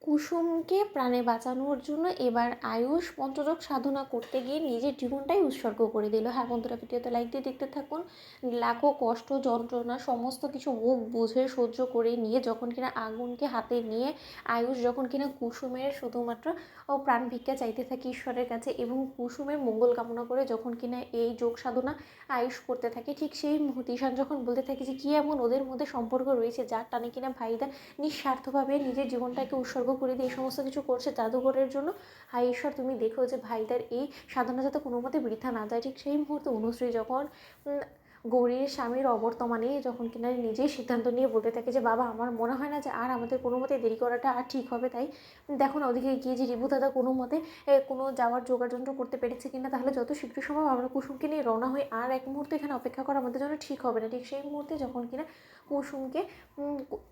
কুসুমকে প্রাণে বাঁচানোর জন্য এবার আয়ুষ পঞ্চযোগ সাধনা করতে গিয়ে নিজের জীবনটাই উৎসর্গ করে দিল। হ্যাঁ বন্ধুরা, ভিডিওতে লাইক দিয়ে দেখতে থাকুন। লাখো কষ্ট যন্ত্রণা সমস্ত কিছু মুখ বুঝে সহ্য করে নিয়ে যখন কিনা আগুনকে হাতে নিয়ে আয়ুষ যখন কিনা কুসুমের শুধুমাত্র প্রাণ ভিক্ষা চাইতে থাকে ঈশ্বরের কাছে এবং কুসুমের মঙ্গল কামনা করে যখন কিনা এই যোগ সাধনা আয়ুষ করতে থাকে, ঠিক সেই মুহূর্তে ঈশান যখন বলতে থাকে যে কী এমন ওদের মধ্যে সম্পর্ক রয়েছে যার টানে কিনা ভাইদা নিঃস্বার্থভাবে নিজের জীবনটাকে উৎসর্গ করে দিয়ে এই সমস্ত কিছু করছে জাদুঘরের জন্য। হায় ঈশ্বর, তুমি দেখো যে ভাইদার এই সাধনা যাতে কোনো মতে বৃথা না যায়। ঠিক সেই মুহূর্তে অনুশ্রী যখন গৌরীর স্বামীর অবর্তমানে যখন কিনা নিজেই সিদ্ধান্ত নিয়ে বলতে থাকে যে বাবা, আমার মনে হয় না যে আর আমাদের কোনো মতে দেরি করাটা আর ঠিক হবে, তাই দেখো না ওদিকে গিয়ে যে রিভু দাদা কোনো মতে কোনো যাওয়ার যোগাযন্ত্র করতে পেরেছে কিনা, তাহলে যত শীঘ্র সম্ভব আমরা কুসুমকে নিয়ে রওনা হই, আর এক মুহূর্তে এখানে অপেক্ষা করা আমাদের জন্য ঠিক হবে না। ঠিক সেই মুহূর্তে যখন কিনা কুসুমকে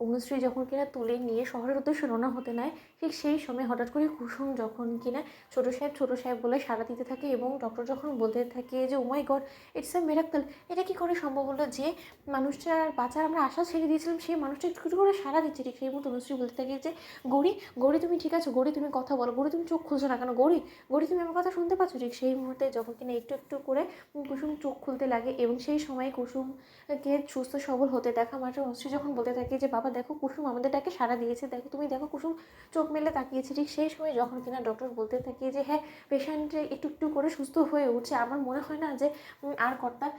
অনুশ্রী যখন কিনা তুলে নিয়ে শহরের উদ্দেশ্যে রওনা হতে নেয়, ঠিক সেই সময় হঠাৎ করে কুসুম যখন কিনা ছোটো সাহেব বলে সাড়া দিতে থাকে এবং ডক্টর যখন বলতে থাকে যে ও মাই গড, ইটস এ মিরাক্কেল, এটা কি করে সম্ভব হলো যে মানুষটার বাঁচার আমরা আশা ছেড়ে দিয়েছিলাম সেই মানুষটা একটু করে সাড়া দিচ্ছে। ঠিক সেই মতো অনুশ্রী বলতে থাকে যে গৌরী, গৌরী তুমি ঠিক আছো? গৌরী তুমি কথা বলো, গৌরী তুমি চোখ খুলছো না কেন? গৌরী, গৌরী তুমি আমার কথা শুনতে পাচ্ছ? ঠিক সেই মুহূর্তে যখন কিনা একটু একটু করে কুসুম চোখ খুলতে লাগে এবং সেই সময় কুসুমকে সুস্থ সবল হতে দেখা মাত্র অনুশ্রী যখন বলতে থাকে যে বাবা দেখো, কুসুম আমাদের ডাকে সাড়া দিয়েছে, দেখো তুমি দেখো কুসুম চোখ মেলে তাকিয়েছে। ঠিক সেই সময় যখন কিনা ডক্টর বলতে থাকে যে হ্যাঁ, পেশেন্ট একটু একটু করে সুস্থ হয়ে উঠছে, আমার মনে হয় না যে আর কর্তার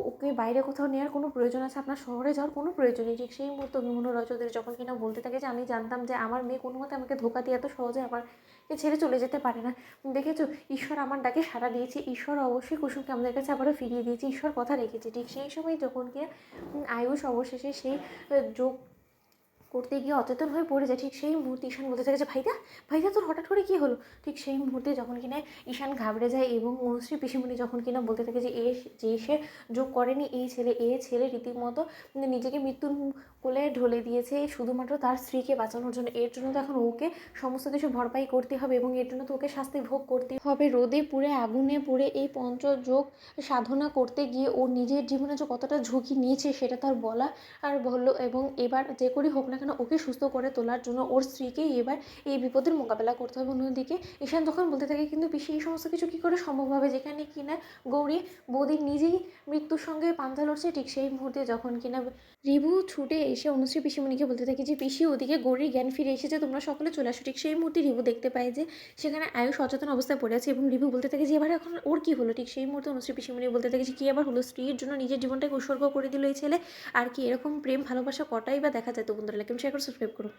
ওকে বাইরে কোথাও নেওয়ার কোনো প্রয়োজন আছে, আপনার শহরে যাওয়ার কোনো প্রয়োজন নেই। ঠিক সেই মুহূর্তে অভিমন্যু রয় চৌধুরী যখন কিনা বলতে থাকে যে আমি জানতাম যে আমার মেয়ে কোনো মতে আমাকে ধোকা দিয়ে এত সহজে আমাকে ছেড়ে চলে যেতে পারে না, দেখেছো ঈশ্বর আমার ডাকে সাড়া দিয়েছে, ঈশ্বর অবশ্যই কুসুমকে আমাদের কাছে আবারও ফিরিয়ে দিয়েছে, ঈশ্বর কথা রেখেছে। ঠিক সেই সময় যখন কিনা আয়ুষ অবশেষে সেই যোগ করতে গিয়ে অচেতন হয়ে পড়ে যায়, ঠিক সেই মুহূর্তে ঈশান বলতে থাকে যে ভাইদা, ভাইদা তোর হঠাৎ করে কী হলো? ঠিক সেই মুহূর্তে যখন কিনা ঈশান ঘাবড়ে যায় এবং অনুশ্রী পিসিমণি যখন কিনা বলতে থাকে যে সে যোগ করেনি, এই ছেলে রীতিমতো নিজেকে মৃত্যুর কোলে ঢলে দিয়েছে শুধুমাত্র তার স্ত্রীকে বাঁচানোর জন্য। এর জন্য তো এখন ওকে সমস্ত কিছু ভরপাই করতে হবে এবং এর জন্য তো ওকে শাস্তি ভোগ করতে হবে। রোদে পুড়ে আগুনে পুড়ে এই পঞ্চযোগ সাধনা করতে গিয়ে ওর নিজের জীবনে যে কতটা ঝুঁকি নিয়েছে সেটা তার বলা আর বলল, এবং এবার যে করেই হোক না কেন ওকে সুস্থ করে তোলার জন্য ওর স্ত্রীকেই এবার এই বিপদের মোকাবেলা করতে হবে। অন্যদিকে ঈশান তখন বলতে থাকে কিন্তু পিসি, এই সমস্ত কিছু কী করে সম্ভব হবে যেখানে কিনা গৌরী বৌদি নিজেই মৃত্যুর সঙ্গে পাঞ্জা লড়ছে। ঠিক সেই মুহূর্তে যখন কিনা রিভু ছুটে এসে অনুশ্রী পিসিমণিকে বলতে থাকে যে পিসি, ওদিকে গৌরীর জ্ঞান ফিরে এসেছে, তোমরা সকলে চলে আসো। ঠিক সেই মুহূর্তে রিভু দেখতে পায় যে সেখানে আয়ুষ অচেতন অবস্থায় পড়ে আছে এবং রিভু বলতে থাকে যে এবার এখন ওর কী হলো? ঠিক সেই মুহূর্তে অনুশ্রী পিসিমণি বলতে থাকে যে কী আবার হলো? স্ত্রীর জন্য নিজের জীবনটাকে উৎসর্গ করে দিল এই ছেলে, আর কি এরকম প্রেম ভালোবাসা কটাই বা দেখা যায়? তো বন্ধুরা, লাইক শেয়ার করে সাবস্ক্রাইব করো।